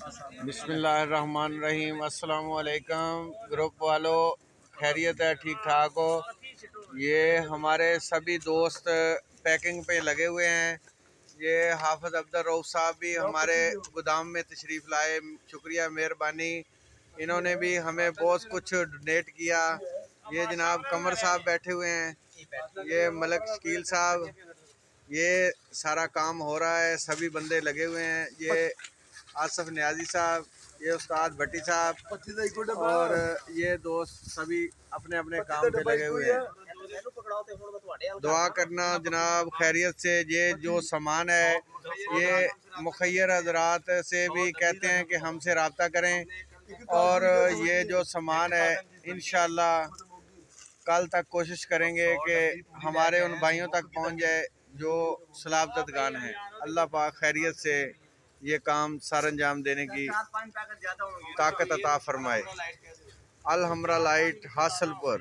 बिस्मिल्लाहिर्रहमानिर्रहीम। अस्सलाम वालेकुम ग्रुप वालों, खैरियत है? ठीक ठाक हो? ये हमारे सभी दोस्त पैकिंग पे लगे हुए हैं। ये हाफिज अब्दुल रऊफ साहब भी हमारे गोदाम में तशरीफ़ लाए, शुक्रिया, मेहरबानी। इन्होंने भी हमें बहुत कुछ डोनेट किया। ये जनाब कमर साहब बैठे हुए हैं, ये मलक शकील साहब, ये सारा काम हो रहा है, सभी बंदे लगे हुए हैं। ये आसफ न्याजी साहब, ये उस्ताद भट्टी साहब और ये दोस्त सभी अपने अपने काम पे लगे हुए हैं। दुआ करना जनाब खैरियत से। ये जो सामान है ये मुखैर हजरात से भी कहते हैं कि हमसे रब्ता करें, और ये जो सामान है इंशाअल्लाह कल तक कोशिश करेंगे कि हमारे उन भाइयों तक पहुंच जाए जो सलाबतगान हैं। अल्लाह पाक खैरियत से ये काम सर अंजाम देने की ताकत अता फरमाए। अल हमरा लाइट हासिलपुर।